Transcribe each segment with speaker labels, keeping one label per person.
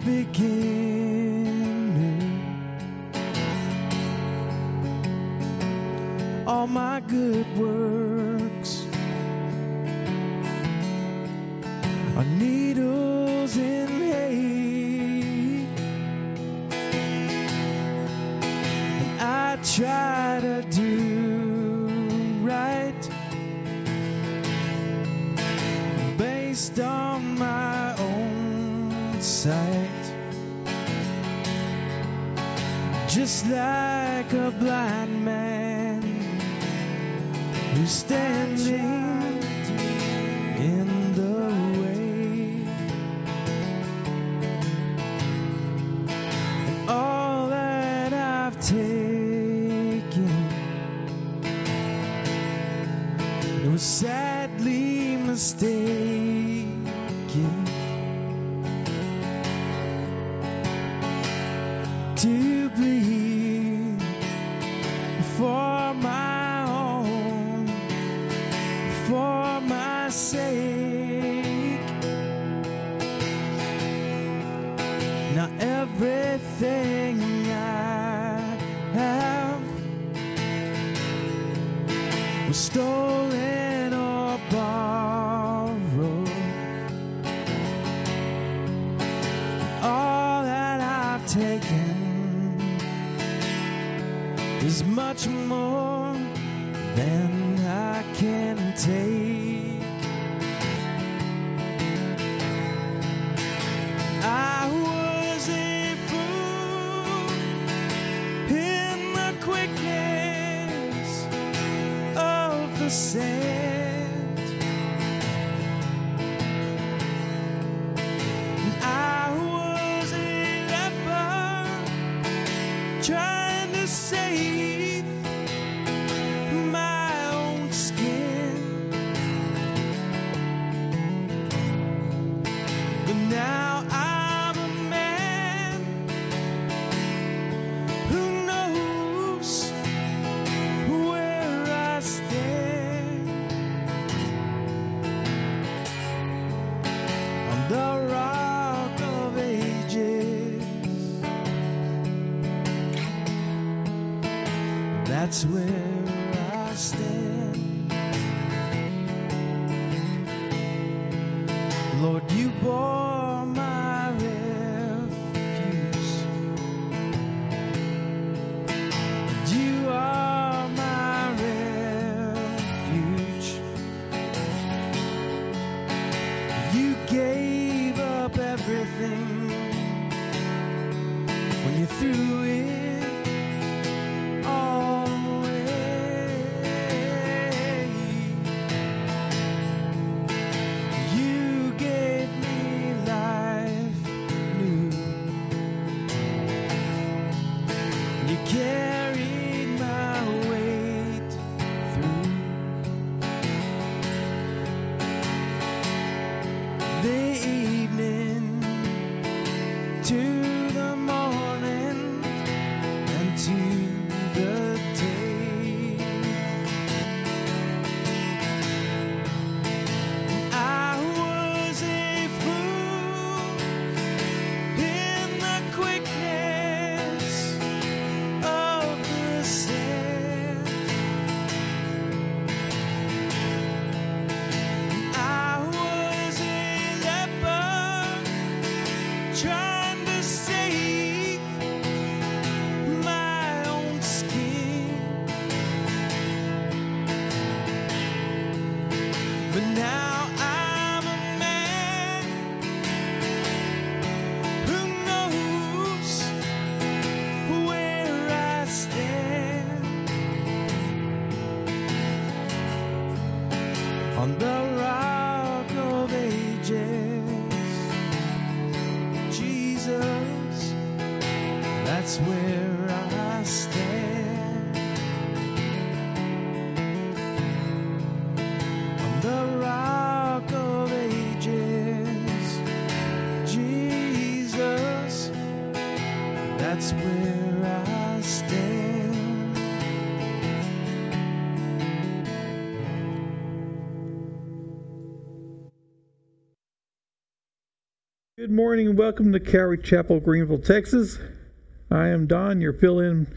Speaker 1: beginner. All my good works are needles in hay, and I try to do right based on my own sight, just like a blind man who's standing in the way. And all that I've taken, it was sadly mistaken to bleed for my own, for my sake. Now everything I have was stolen or borrowed. All that I've taken is much more than I can take. I was a fool in the quickness of the sand. I was a leper trying to save my own skin. But now I'm a man who knows where I stand on the rock of ages. That's where I stand. Lord, you bore my refuse. You are my refuge. You gave up everything when you threw it all away. You gave me life new. You carried my weight through the evening to the morning and to the day. I was a fool in the quickness of the sand. I was a leper trying to save my own skin. But now I'm a man who knows where I stand on the rock of ages. Jesus, that's where I stand. On the rock of ages. Jesus, that's where I stand.
Speaker 2: Good morning and welcome to Calvary Chapel, Greenville, Texas. I am Don, your fill-in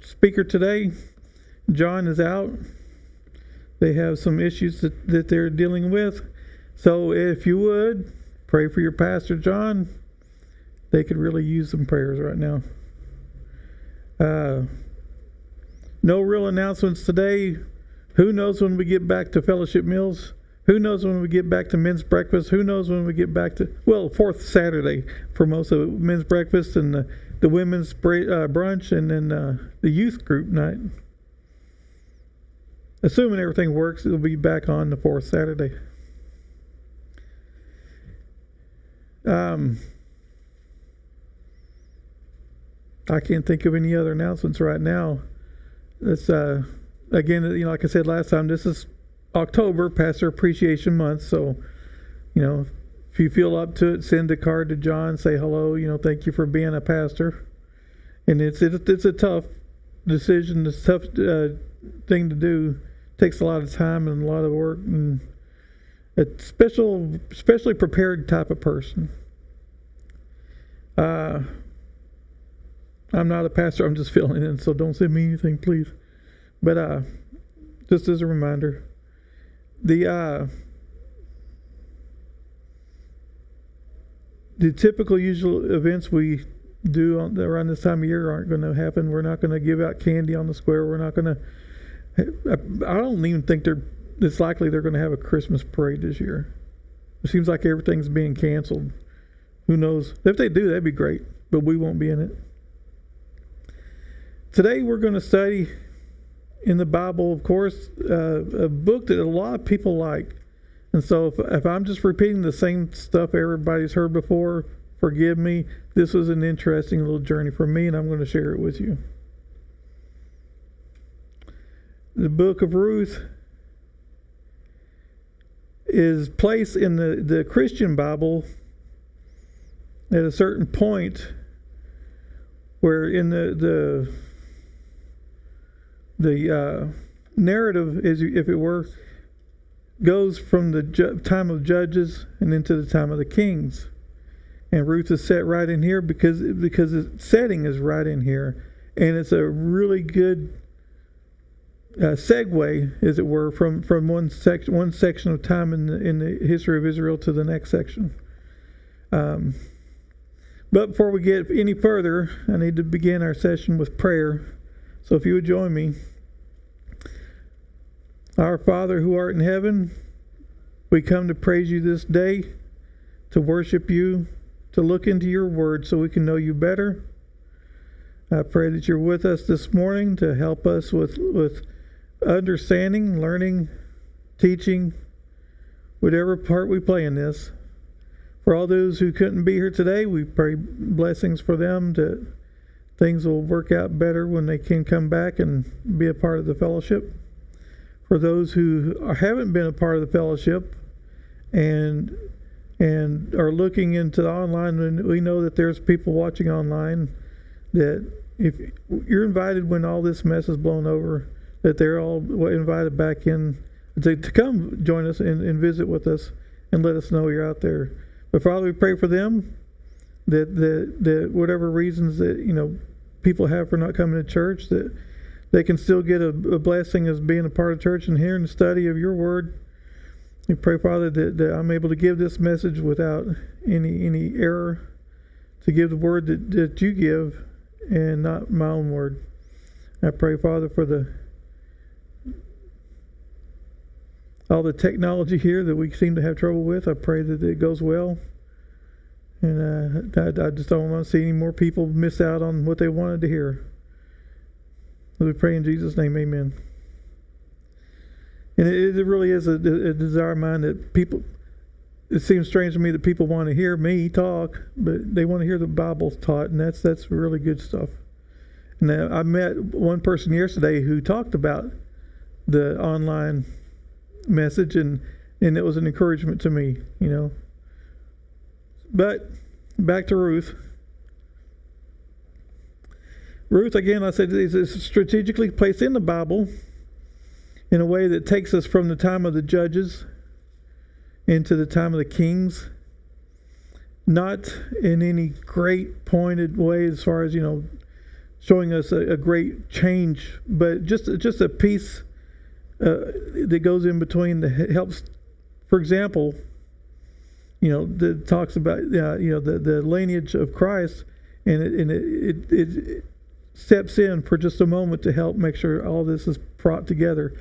Speaker 2: speaker today. John is out. They have some issues that they're dealing with. So if you would, pray for your pastor, John. They could really use some prayers right now. No real announcements today. Who knows when we get back to fellowship meals? Who knows when we get back to men's breakfast? Who knows when we get back to, fourth Saturday for most of men's breakfast and the women's brunch and then the youth group night. Assuming everything works, it'll be back on the fourth Saturday. I can't think of any other announcements right now. It's again, like I said last time, this is October, Pastor Appreciation Month. So, if you feel up to it, send a card to John. Say hello. Thank you for being a pastor. And it's a tough decision. It's a tough thing to do. It takes a lot of time and a lot of work, and a especially prepared type of person. I'm not a pastor. I'm just filling in, so don't send me anything, please. But just as a reminder, the typical usual events we do around this time of year aren't going to happen. We're not going to give out candy on the square. We're not going to. I don't even think it's likely they're going to have a Christmas parade this year. It seems like everything's being canceled. Who knows? If they do, that'd be great, but we won't be in it. Today we're going to study in the Bible, of course, a book that a lot of people like. And so if I'm just repeating the same stuff everybody's heard before, forgive me. This was an interesting little journey for me, and I'm going to share it with you. The book of Ruth is placed in the Christian Bible at a certain point where in the narrative, as if it were, goes from the time of Judges and into the time of the Kings. And Ruth is set right in here because the setting is right in here. And it's a really good segue, as it were, from one section of time in the history of Israel to the next section. But before we get any further, I need to begin our session with prayer. So if you would join me. Our Father who art in heaven, we come to praise you this day, to worship you, to look into your word so we can know you better. I pray that you're with us this morning to help us with understanding, learning, teaching, whatever part we play in this. For all those who couldn't be here today, we pray blessings for them, that things will work out better when they can come back and be a part of the fellowship. For those who haven't been a part of the fellowship and are looking into the online, and we know that there's people watching online, that if you're invited when all this mess is blown over, that they're all invited back in to come join us and visit with us and let us know you're out there. But Father, we pray for them, that whatever reasons that people have for not coming to church, that they can still get a blessing as being a part of church and hearing the study of your word. We pray, Father, that I'm able to give this message without any error, to give the word that you give and not my own word. I pray, Father, for all the technology here that we seem to have trouble with. I pray that it goes well. And I just don't want to see any more people miss out on what they wanted to hear. We pray in Jesus' name, amen. And it really is a desire of mine that people, it seems strange to me that people want to hear me talk, but they want to hear the Bible taught, and that's really good stuff. And I met one person yesterday who talked about the online message, and it was an encouragement to me, But back to Ruth. Ruth, again, I said, is strategically placed in the Bible in a way that takes us from the time of the Judges into the time of the Kings. not in any great pointed way as far as, showing us a great change, but just a piece that goes in between that helps. For example, that talks about the lineage of Christ, and it steps in for just a moment to help make sure all this is brought together.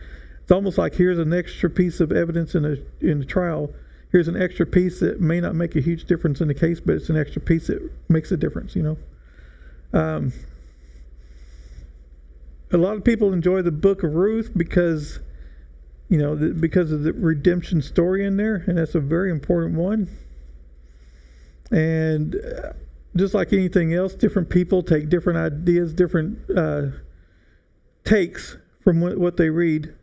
Speaker 2: It's almost like here's an extra piece of evidence in a trial. Here's an extra piece that may not make a huge difference in the case, but it's an extra piece that makes a difference. A lot of people enjoy the book of Ruth because because of the redemption story in there, and that's a very important one. And just like anything else, different people take different ideas, different takes from what they read.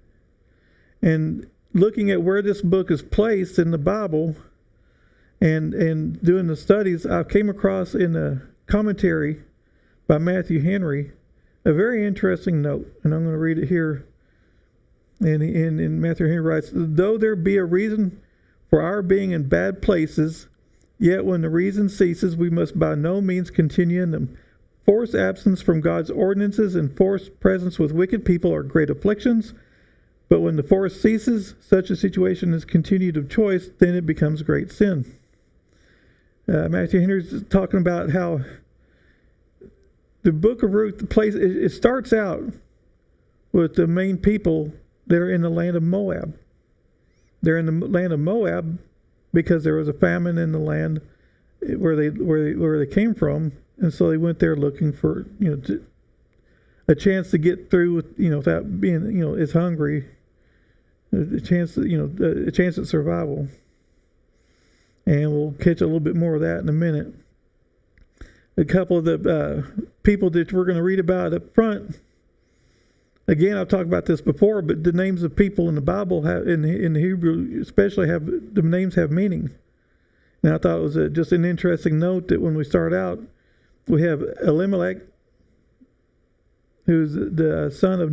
Speaker 2: And looking at where this book is placed in the Bible and doing the studies, I came across in a commentary by Matthew Henry a very interesting note, and I'm going to read it here. And Matthew Henry writes, though there be a reason for our being in bad places, yet when the reason ceases, we must by no means continue in them. Forced absence from God's ordinances and forced presence with wicked people are great afflictions, but when the force ceases, such a situation is continued of choice, then it becomes great sin. Matthew Henry is talking about how the book of Ruth, it starts out with the main people that are in the land of Moab. They're in the land of Moab because there was a famine in the land where they came from, and so they went there looking for a chance to get through with without being as hungry, a chance at survival. And we'll catch a little bit more of that in a minute. A couple of the people that we're going to read about up front. Again, I've talked about this before, but the names of people in the Bible in the Hebrew especially the names have meaning. And I thought it was just an interesting note that when we start out, we have Elimelech, who's the son of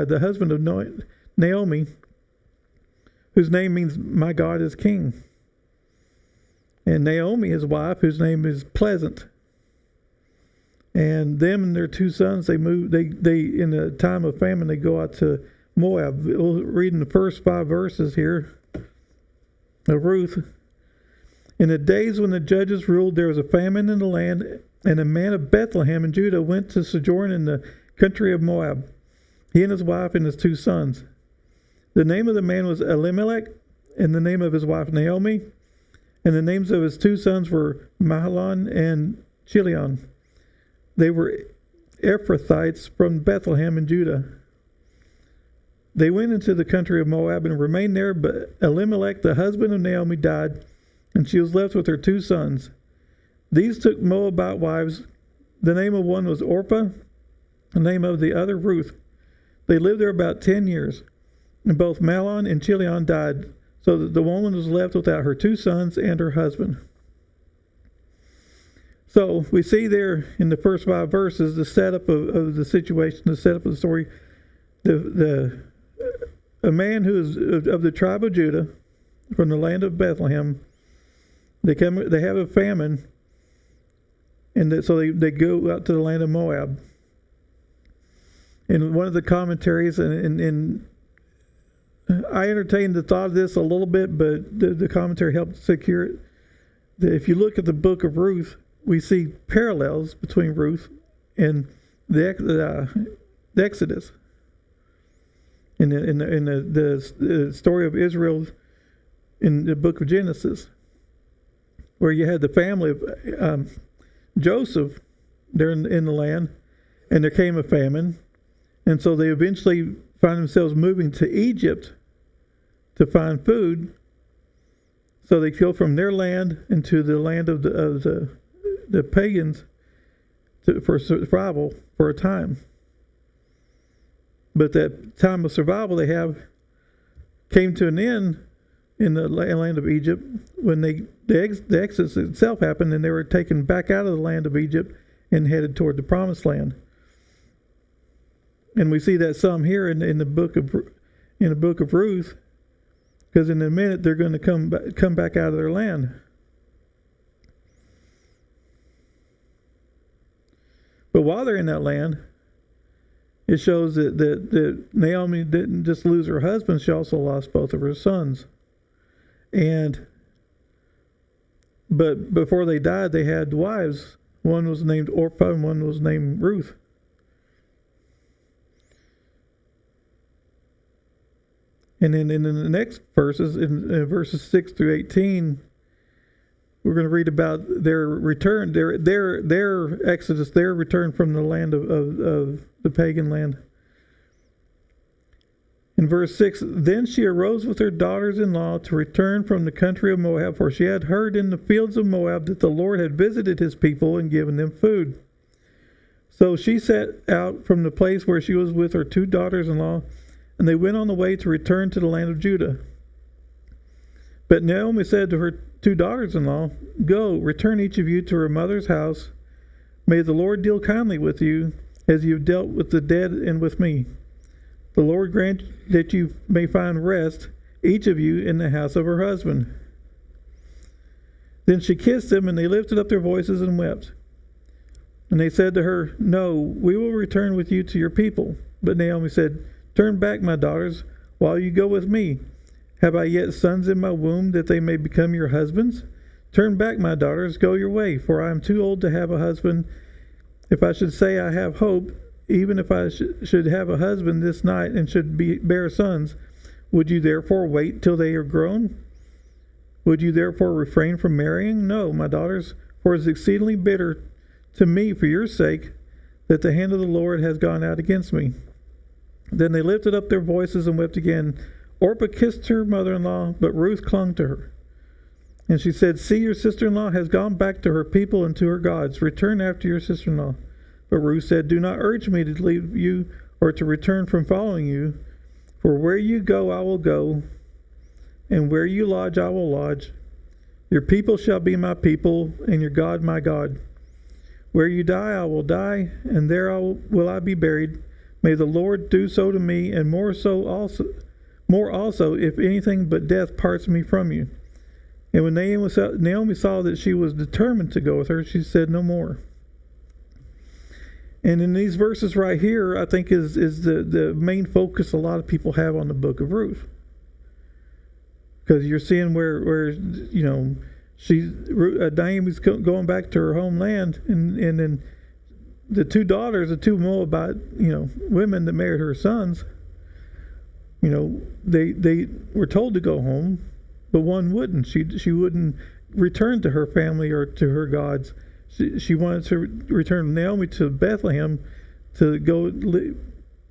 Speaker 2: the husband of Naomi, whose name means "my God is King," and Naomi, his wife, whose name is Pleasant. And them and their two sons, they moved. They in a time of famine, they go out to Moab. We'll read in the first 5 verses here of Ruth. In the days when the judges ruled, there was a famine in the land, and a man of Bethlehem in Judah went to sojourn in the country of Moab, he and his wife and his 2 sons. The name of the man was Elimelech, and the name of his wife Naomi, and the names of his 2 sons were Mahlon and Chilion. They were Ephrathites from Bethlehem in Judah. They went into the country of Moab and remained there, but Elimelech, the husband of Naomi, died, and she was left with her 2 sons. These took Moabite wives. The name of one was Orpah, the name of the other Ruth. They lived there about 10 years, and both Mahlon and Chilion died, so that the woman was left without her 2 sons and her husband. So we see there in the first 5 verses the setup of the situation, the setup of the story. A man who is of the tribe of Judah, from the land of Bethlehem, they have a famine, and so they go out to the land of Moab. And one of the commentaries, and I entertained the thought of this a little bit, but the commentary helped secure it. That if you look at the book of Ruth, we see parallels between Ruth and the Exodus. In the story of Israel in the book of Genesis, where you had the family of Joseph there in the land, and there came a famine, and so they eventually find themselves moving to Egypt to find food. So they go from their land into the land of the pagans for survival for a time. But that time of survival they have came to an end in the land of Egypt when the Exodus itself happened, and they were taken back out of the land of Egypt and headed toward the Promised Land. And we see that some here in the book of Ruth, because in a minute they're going to come back out of their land. But while they're in that land, it shows that Naomi didn't just lose her husband, she also lost both of her sons. But before they died, they had wives. One was named Orpah and one was named Ruth. And then in the next verses, in verses 6 through 18, we're going to read about their return, their exodus, their return from the land of the pagan land. In verse 6, then she arose with her daughters-in-law to return from the country of Moab, for she had heard in the fields of Moab that the Lord had visited his people and given them food. So she set out from the place where she was with her 2 daughters-in-law, and they went on the way to return to the land of Judah. But Naomi said to her 2 daughters-in-law, go, return each of you to her mother's house. May the Lord deal kindly with you, as you have dealt with the dead and with me. The Lord grant that you may find rest, each of you in the house of her husband. Then she kissed them, and they lifted up their voices and wept. And they said to her, no, we will return with you to your people. But Naomi said, turn back, my daughters, while you go with me. Have I yet sons in my womb, that they may become your husbands? Turn back, my daughters, go your way, for I am too old to have a husband. If I should say I have hope, even if I should have a husband this night and should bear sons, would you therefore wait till they are grown? Would you therefore refrain from marrying? No, my daughters, for it is exceedingly bitter to me for your sake that the hand of the Lord has gone out against me. Then they lifted up their voices and wept again. Orpah kissed her mother-in-law, but Ruth clung to her. And she said, see, your sister-in-law has gone back to her people and to her gods. Return after your sister-in-law. But Ruth said, do not urge me to leave you or to return from following you. For where you go, I will go, and where you lodge, I will lodge. Your people shall be my people, and your God my God. Where you die, I will die, and there will I be buried. May the Lord do so to me, and more also, if anything but death parts me from you. And when Naomi saw that she was determined to go with her, she said no more. And in these verses right here, I think is the main focus a lot of people have on the book of Ruth. Because you're seeing where Naomi's going back to her homeland, and then the 2 daughters, the 2 Moabite, women that married her sons, they were told to go home, but one wouldn't. She wouldn't return to her family or to her gods. She wanted to return Naomi to Bethlehem to go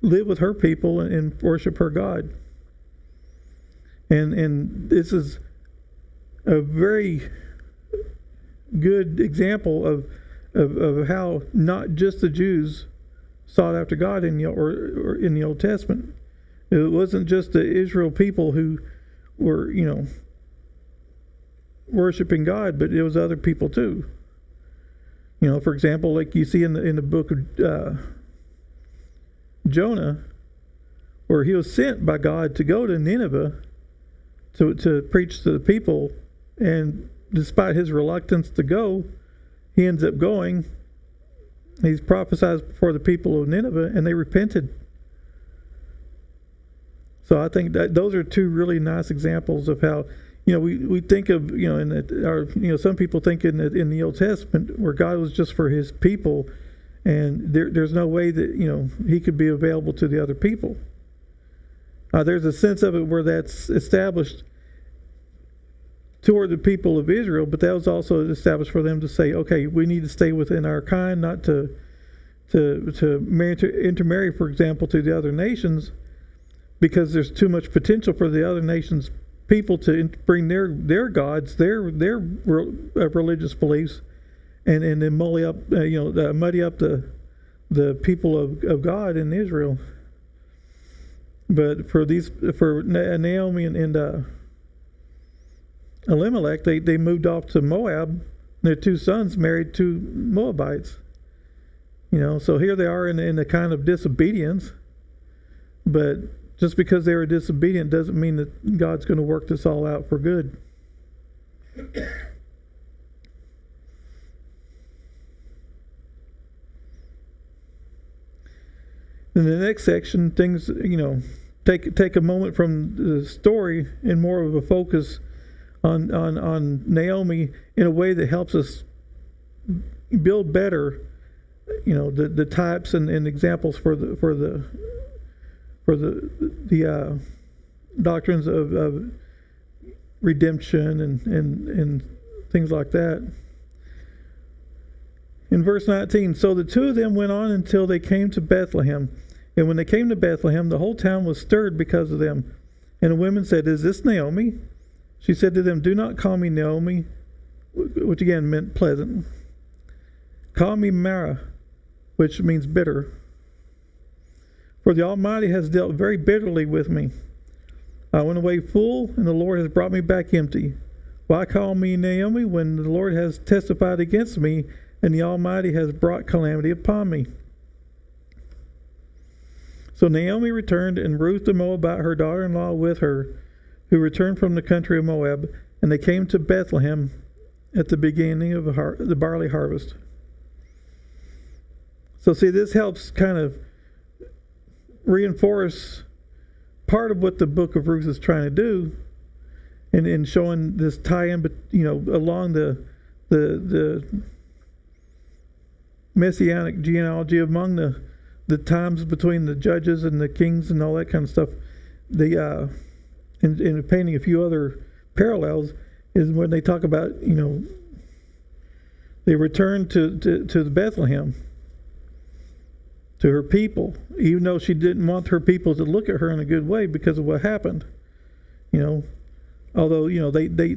Speaker 2: live with her people and worship her God. And this is a very good example of how not just the Jews sought after God in the Old Testament. It wasn't just the Israel people who were, worshiping God, but it was other people too. For example, like you see in the book of Jonah, where he was sent by God to go to Nineveh to preach to the people, and despite his reluctance to go, he ends up going. He's prophesied before the people of Nineveh, and they repented. So I think that those are 2 really nice examples of how, we think of, some people think in the Old Testament where God was just for his people, and there's no way that, he could be available to the other people. There's a sense of it where that's established toward the people of Israel, but that was also established for them to say, okay, we need to stay within our kind, not to intermarry, for example, to the other nations, because there's too much potential for the other nations' people to bring their gods, their religious beliefs, and then muddy up the people of God in Israel. But for Naomi and Elimelech, they moved off to Moab. Their 2 sons married 2 Moabites. So here they are in a kind of disobedience, but just because they were disobedient doesn't mean that God's going to work this all out for good. In the next section, things, take a moment from the story and more of a focus on Naomi in a way that helps us build better, the types and examples for the doctrines of redemption and things like that. In verse 19, so the two of them went on until they came to Bethlehem. And when they came to Bethlehem, the whole town was stirred because of them. And the women said, "Is this Naomi?" She said to them, "Do not call me Naomi," which again meant pleasant. "Call me Mara," which means bitter. "For the Almighty has dealt very bitterly with me. I went away full, and the Lord has brought me back empty. Why call me Naomi when the Lord has testified against me, and the Almighty has brought calamity upon me?" So Naomi returned, and Ruth the Moabite, her daughter-in-law, with her, who returned from the country of Moab, and they came to Bethlehem at the beginning of the barley harvest. So see, this helps kind of reinforce part of what the book of Ruth is trying to do, and showing this tie-in, but along the messianic genealogy among the times between the judges and the kings and all that kind of stuff. In painting a few other parallels is when they talk about they returned to Bethlehem, to her people, even though she didn't want her people to look at her in a good way because of what happened. Although they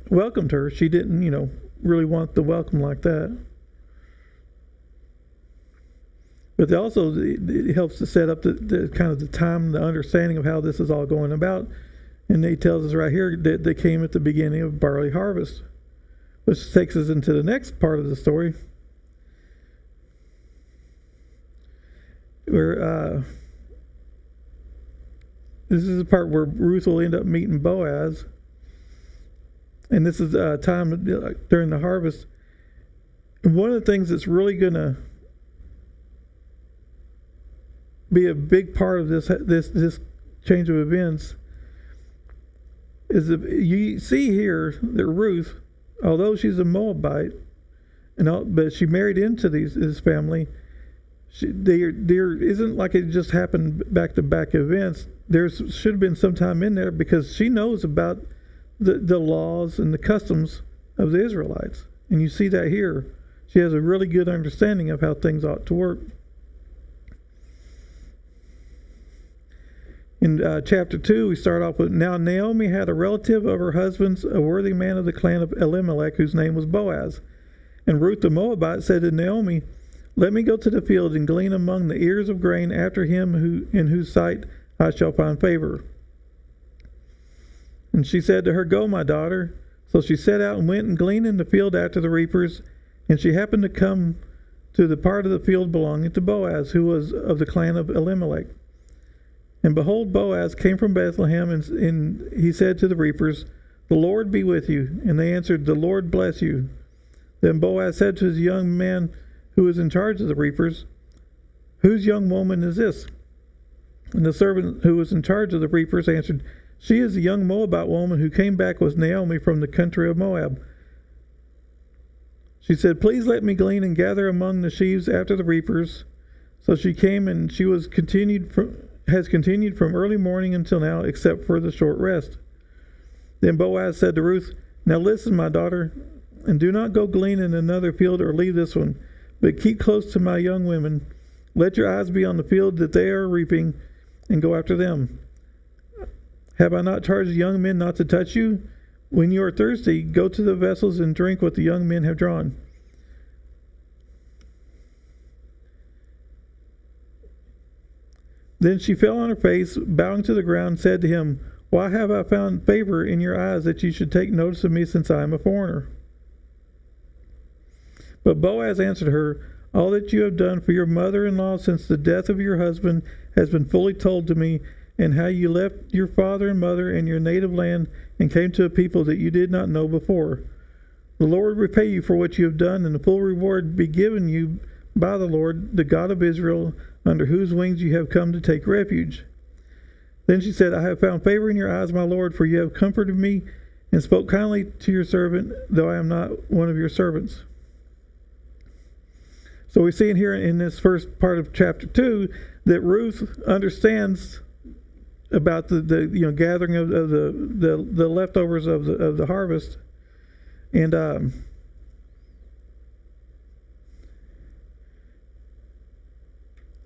Speaker 2: welcomed her, she didn't really want the welcome like that. But also it helps to set up the kind of the time, the understanding of how this is all going about. And he tells us right here that they came at the beginning of barley harvest, which takes us into the next part of the story, where this is the part where Ruth will end up meeting Boaz. And this is a time during the harvest. And one of the things that's really going to be a big part of this change of events is that you see here that Ruth, although she's a Moabite, but she married into this family, there isn't like it just happened back-to-back events. There should have been some time in there because she knows about the laws and the customs of the Israelites. And you see that here. She has a really good understanding of how things ought to work. In chapter 2, we start off with, "Now Naomi had a relative of her husband's, a worthy man of the clan of Elimelech, whose name was Boaz. And Ruth the Moabite said to Naomi, 'Let me go to the field and glean among the ears of grain after him in whose sight I shall find favor.' And she said to her, 'Go, my daughter.' So she set out and went and gleaned in the field after the reapers. And she happened to come to the part of the field belonging to Boaz, who was of the clan of Elimelech. And behold, Boaz came from Bethlehem, and he said to the reapers, 'The Lord be with you.' And they answered, 'The Lord bless you.' Then Boaz said to his young man who was in charge of the reapers, 'Whose young woman is this?' And the servant who was in charge of the reapers answered, 'She is a young Moabite woman who came back with Naomi from the country of Moab.' She said, 'Please let me glean and gather among the sheaves after the reapers.' So she came, and she has continued from early morning until now, except for the short rest. Then Boaz said to Ruth, 'Now listen, my daughter, and do not go glean in another field or leave this one, but keep close to my young women. Let your eyes be on the field that they are reaping, and go after them. Have I not charged the young men not to touch you? When you are thirsty, go to the vessels and drink what the young men have drawn.' Then she fell on her face, bowing to the ground, and said to him, 'Why have I found favor in your eyes that you should take notice of me, since I am a foreigner?' But Boaz answered her, 'All that you have done for your mother-in-law since the death of your husband has been fully told to me, and how you left your father and mother and your native land and came to a people that you did not know before. The Lord repay you for what you have done, and the full reward be given you by the Lord, the God of Israel, under whose wings you have come to take refuge. Then she said, I have found favor in your eyes, my Lord, for you have comforted me and spoke kindly to your servant, though I am not one of your servants. So we see in here in this first part of chapter 2 that Ruth understands about the gathering of the leftovers of the harvest, and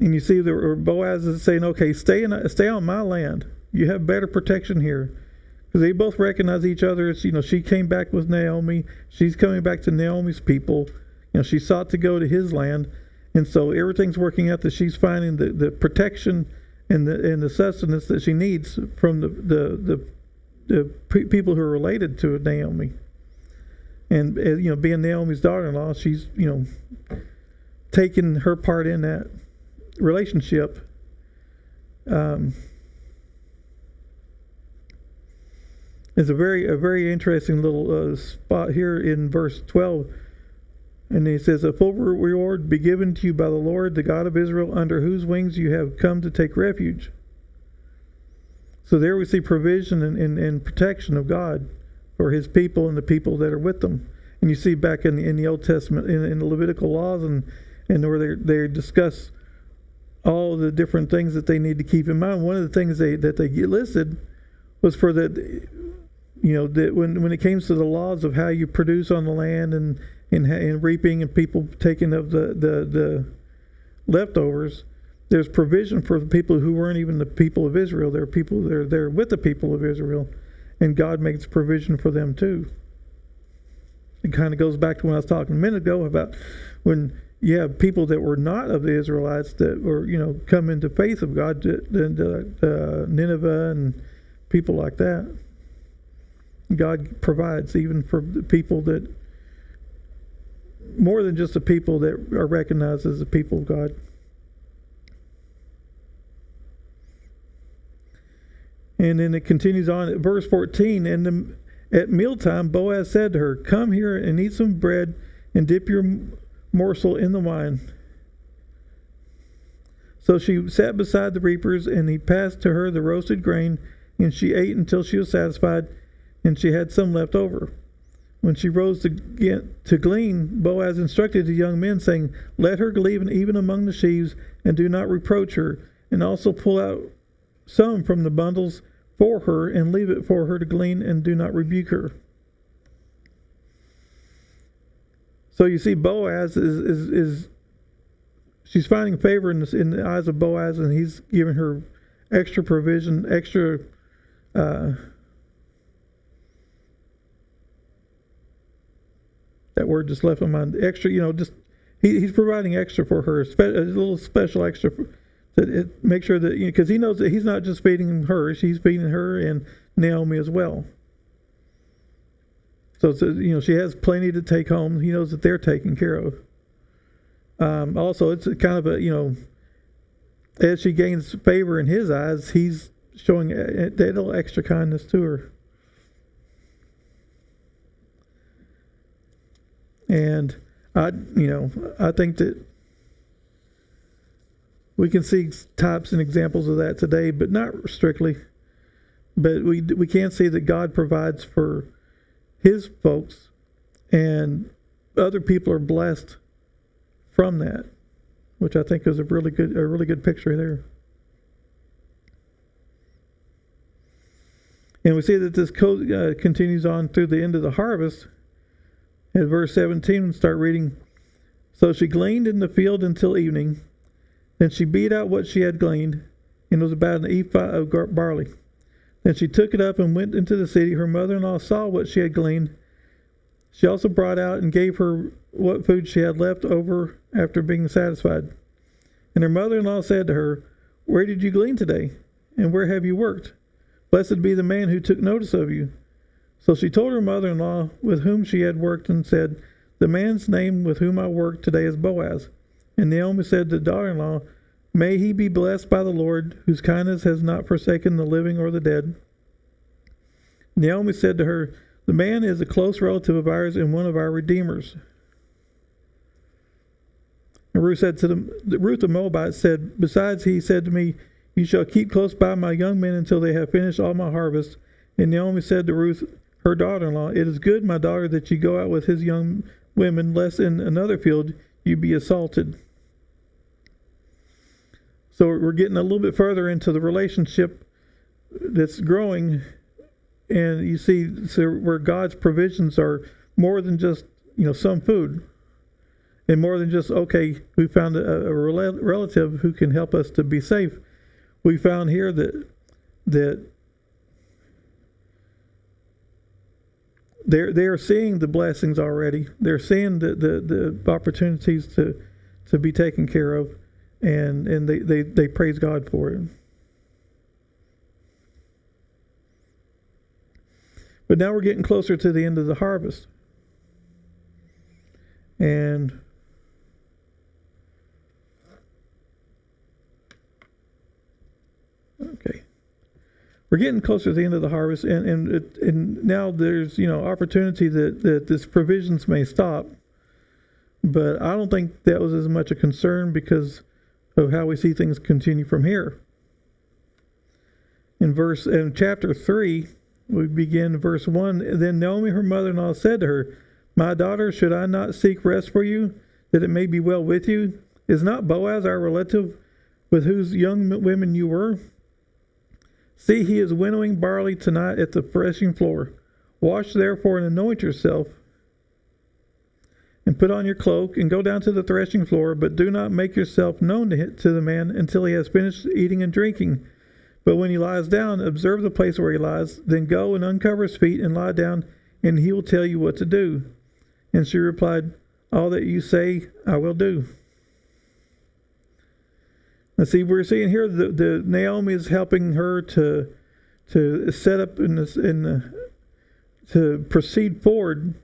Speaker 2: you see that Boaz is saying, okay, stay on my land. You have better protection here. Because they both recognize each other. As, she came back with Naomi. She's coming back to Naomi's people. She sought to go to his land. And so everything's working out that she's finding the protection and the sustenance that she needs from the people who are related to Naomi. And, being Naomi's daughter-in-law, she's, taking her part in that relationship. It's a very interesting little spot here in verse 12, and he says, "A full reward be given to you by the Lord, the God of Israel, under whose wings you have come to take refuge." So there we see provision and protection of God for His people and the people that are with them. And you see back in the Old Testament, in the Levitical laws, and where they discuss all the different things that they need to keep in mind. One of the things that they listed was for that when it came to the laws of how you produce on the land and reaping and people taking of the leftovers, there's provision for the people who weren't even the people of Israel. There are people that are there with the people of Israel, and God makes provision for them too. It kind of goes back to when I was talking a minute ago about when you have people that were not of the Israelites that were, come into faith of God, Nineveh and people like that. God provides even for the people that, more than just the people that are recognized as the people of God. And then it continues on at verse 14. And at mealtime, Boaz said to her, "Come here and eat some bread and dip your morsel in the wine." So she sat beside the reapers, and he passed to her the roasted grain, and she ate until she was satisfied, and she had some left over. When she rose to glean, Boaz instructed the young men, saying, "Let her glean even among the sheaves, and do not reproach her, and also pull out some from the bundles for her, and leave it for her to glean, and do not rebuke her." So you see, Boaz is she's finding favor in the eyes of Boaz, and he's giving her extra provision, extra that word just left my mind. Extra, just he's providing extra for her, a little special extra to make sure that, because he knows that he's not just feeding her; he's feeding her and Naomi as well. So she has plenty to take home. He knows that they're taken care of. Also, it's kind of a as she gains favor in his eyes, he's showing that little extra kindness to her. And I think that we can see types and examples of that today, but not strictly. But we can see that God provides for His folks, and other people are blessed from that, which I think is a really good picture there. And we see that this continues on through the end of the harvest. At verse 17, start reading. So she gleaned in the field until evening. Then she beat out what she had gleaned, and it was about an ephah of barley. Then she took it up and went into the city. Her mother-in-law saw what she had gleaned. She also brought out and gave her what food she had left over after being satisfied. And her mother-in-law said to her, "Where did you glean today? And where have you worked? Blessed be the man who took notice of you." So she told her mother-in-law with whom she had worked, and said, "The man's name with whom I worked today is Boaz." And Naomi said to the daughter-in-law, "May he be blessed by the Lord, whose kindness has not forsaken the living or the dead." Naomi said to her, "The man is a close relative of ours and one of our redeemers." And Ruth the Moabite said, besides, he said to me, you shall keep close by my young men until they have finished all my harvest. And Naomi said to Ruth, her daughter-in-law, it is good, my daughter, that you go out with his young women, lest in another field you be assaulted. So we're getting a little bit further into the relationship that's growing, and you see where God's provisions are more than just some food, and more than just, okay, we found a relative who can help us to be safe. We found here that they are seeing the blessings already. They're seeing the opportunities to be taken care of, and they praise God for it. But now we're getting closer to the end of the harvest. And okay, we're getting closer to the end of the harvest, and now there's opportunity that this provisions may stop, but I don't think that was as much a concern because of how we see things continue from here. In chapter 3, we begin verse 1. Then Naomi, her mother-in-law, said to her, my daughter, should I not seek rest for you, that it may be well with you? Is not Boaz our relative, with whose young women you were? See, he is winnowing barley tonight at the threshing floor. Wash therefore and anoint yourself, and put on your cloak, and go down to the threshing floor, but do not make yourself known to the man until he has finished eating and drinking. But when he lies down, observe the place where he lies, then go and uncover his feet and lie down, and he will tell you what to do. And she replied, all that you say I will do. Now see, we're seeing here the Naomi is helping her to set up to proceed forward.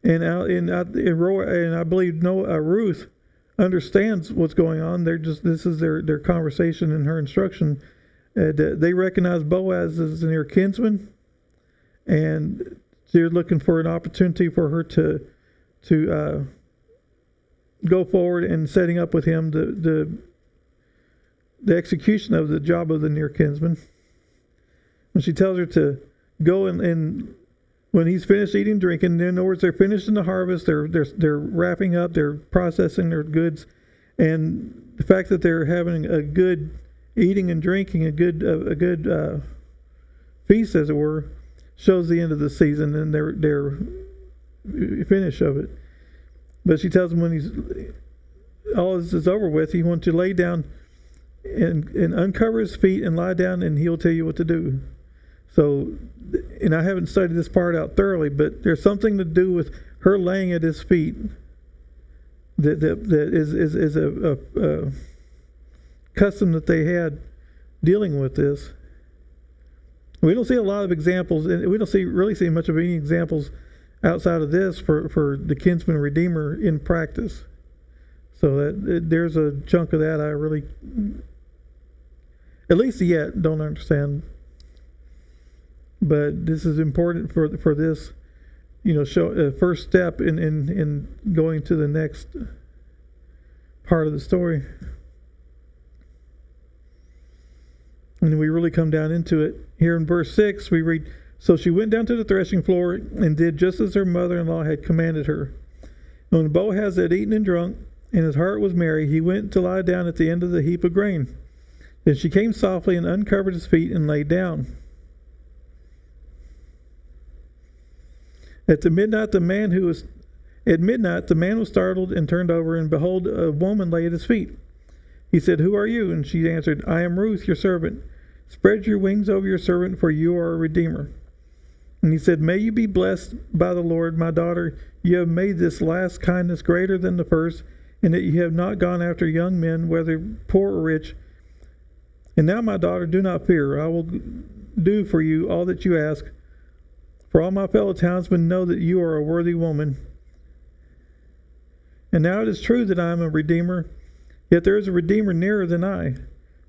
Speaker 2: And I believe Ruth understands what's going on. This is their conversation and her instruction. They recognize Boaz as their kinsman, and they're looking for an opportunity for her to go forward and setting up with him the execution of the job of the near kinsman. When she tells her to go and when he's finished eating and drinking, in other words, they're finished in the harvest, they're wrapping up, they're processing their goods, and the fact that they're having a good eating and drinking, a good feast, as it were, shows the end of the season and their finish of it. But she tells him when all this is over with, he wants to lay down and uncover his feet and lie down, and he'll tell you what to do. So, and I haven't studied this part out thoroughly, but there's something to do with her laying at his feet that is a custom that they had dealing with this. We don't see a lot of examples, and we don't really see much of any examples outside of this for the kinsman redeemer in practice. So there's a chunk of that I really, at least yet, don't understand. But this is important for this, first step in going to the next part of the story. And we really come down into it. Here in verse 6, we read, so she went down to the threshing floor and did just as her mother-in-law had commanded her. And when Boaz had eaten and drunk, and his heart was merry, he went to lie down at the end of the heap of grain. Then she came softly and uncovered his feet and lay down. At midnight, the man was startled and turned over, and behold, a woman lay at his feet. He said, who are you? And she answered, I am Ruth, your servant. Spread your wings over your servant, for you are a redeemer. And he said, may you be blessed by the Lord, my daughter. You have made this last kindness greater than the first, and that you have not gone after young men, whether poor or rich. And now, my daughter, do not fear. I will do for you all that you ask. For all my fellow townsmen know that you are a worthy woman. And now it is true that I am a redeemer, yet there is a redeemer nearer than I.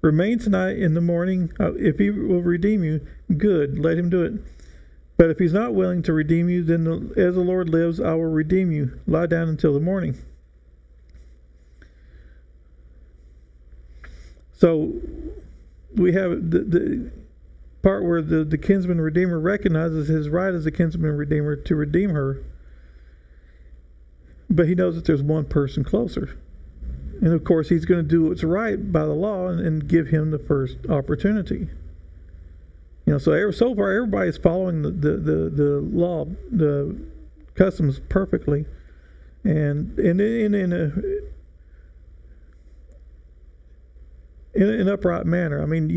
Speaker 2: Remain tonight in the morning. If he will redeem you, good, let him do it. But if he's not willing to redeem you, then as the Lord lives, I will redeem you. Lie down until the morning. So we have the part where the kinsman redeemer recognizes his right as a kinsman redeemer to redeem her, but he knows that there's one person closer, and of course he's going to do what's right by the law and give him the first opportunity. So far everybody's following the law, the customs perfectly, and in an upright manner. I mean,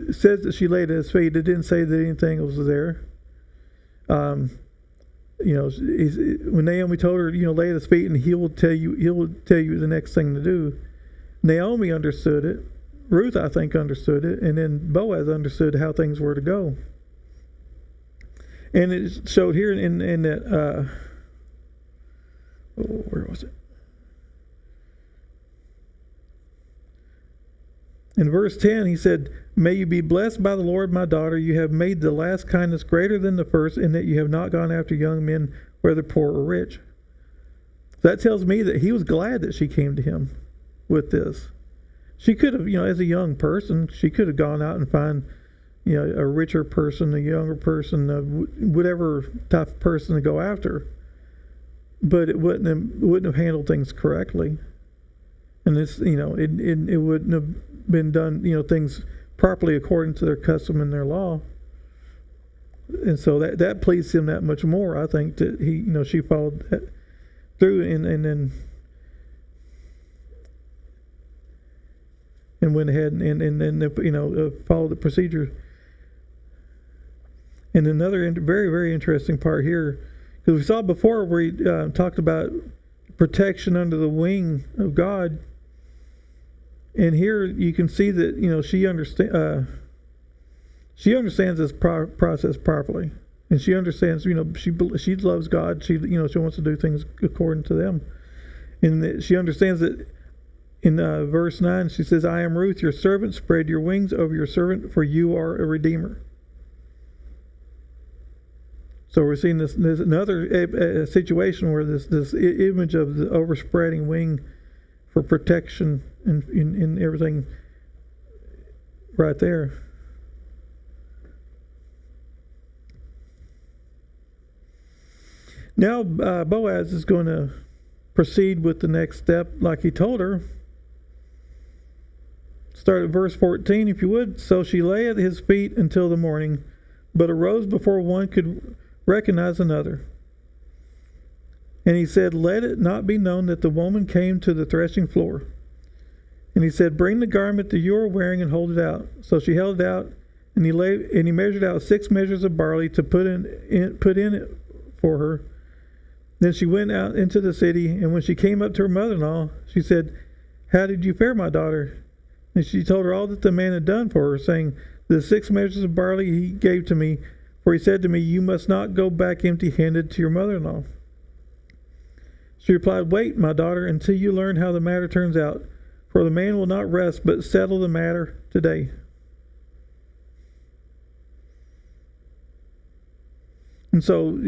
Speaker 2: it says that she laid at his feet. It didn't say that anything was there. When Naomi told her, lay at his feet, and he will tell you the next thing to do. Naomi understood it. Ruth, I think, understood it, and then Boaz understood how things were to go. And it showed here in that. Where was it? In verse 10, he said, "May you be blessed by the Lord, my daughter. You have made the last kindness greater than the first, in that you have not gone after young men, whether poor or rich." That tells me that he was glad that she came to him with this. She could have, as a young person, she could have gone out and find, a richer person, a younger person, whatever type of person to go after. But it wouldn't have handled things correctly. And this, it wouldn't have been done, things properly according to their custom and their law. And so that pleased him that much more. I think that she followed that through and then went ahead and followed the procedure. And another very, very interesting part here, because we saw before where he talked about protection under the wing of God. And here you can see that she understands this process properly, and she understands she loves God. She wants to do things according to them, and she understands that. In verse 9, she says, "I am Ruth, your servant. Spread your wings over your servant, for you are a redeemer." So we're seeing this another situation where this image of the overspreading wing for protection in everything right there. Now Boaz is going to proceed with the next step like he told her. Start at verse 14, if you would. "So she lay at his feet until the morning, but arose before one could recognize another. And he said, 'Let it not be known that the woman came to the threshing floor.' And he said, 'Bring the garment that you are wearing and hold it out.' So she held it out, and he measured out 6 measures of barley to put in it for her. Then she went out into the city, and when she came up to her mother-in-law, she said, 'How did you fare, my daughter?' And she told her all that the man had done for her, saying, 'The 6 measures of barley he gave to me, for he said to me, you must not go back empty-handed to your mother-in-law.' She replied, 'Wait, my daughter, until you learn how the matter turns out, for the man will not rest, but settle the matter today.'" And so,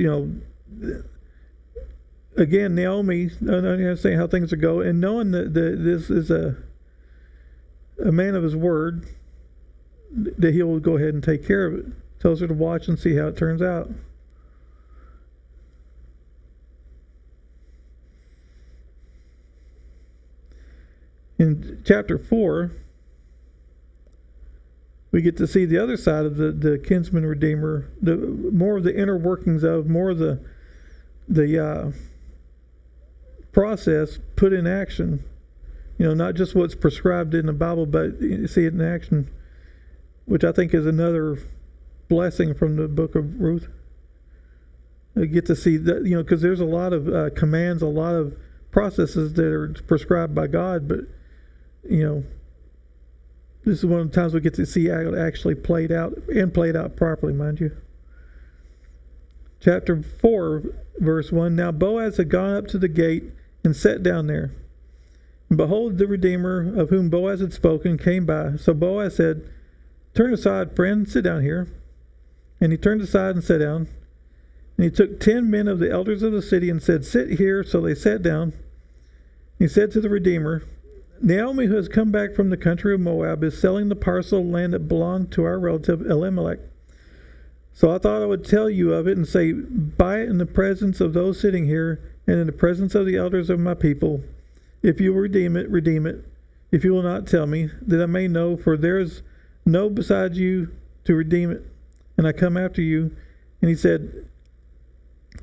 Speaker 2: again, Naomi, understanding how things are going, and knowing that this is a man of his word, that he will go ahead and take care of it. Tells her to watch and see how it turns out. In chapter 4, we get to see the other side of the kinsman redeemer, more of the inner workings of, more of the process put in action. Not just what's prescribed in the Bible, but see it in action, which I think is another blessing from the book of Ruth. I get to see that, because there's a lot of commands, a lot of processes that are prescribed by God, but this is one of the times we get to see actually played out properly, mind you. Chapter 4, verse 1, "Now Boaz had gone up to the gate and sat down there. And behold, the Redeemer of whom Boaz had spoken came by. So Boaz said, 'Turn aside, friend, sit down here.' And he turned aside and sat down. And he took 10 men of the elders of the city and said, 'Sit here.' So they sat down. And he said to the Redeemer, Naomi, who has come back from the country of Moab, is selling the parcel of land that belonged to our relative Elimelech. So I thought I would tell you of it and say, buy it in the presence of those sitting here and in the presence of the elders of my people. If you will redeem it, redeem it. If you will not, tell me, that I may know, for there is no besides you to redeem it. And I come after you. And he said,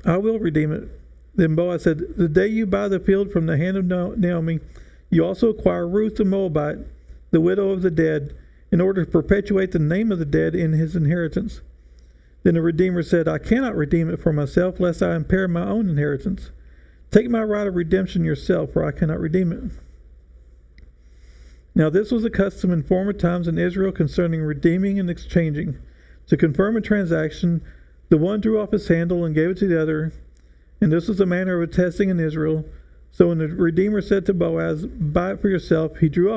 Speaker 2: I will redeem it. Then Boaz said, the day you buy the field from the hand of Naomi, you also acquire Ruth the Moabite, the widow of the dead, in order to perpetuate the name of the dead in his inheritance. Then the Redeemer said, I cannot redeem it for myself, lest I impair my own inheritance. Take my right of redemption yourself, for I cannot redeem it. Now this was a custom in former times in Israel concerning redeeming and exchanging. To confirm a transaction, the one drew off his sandal and gave it to the other, and this was the manner of attesting in Israel. So when the Redeemer said to Boaz, buy it for yourself, he drew off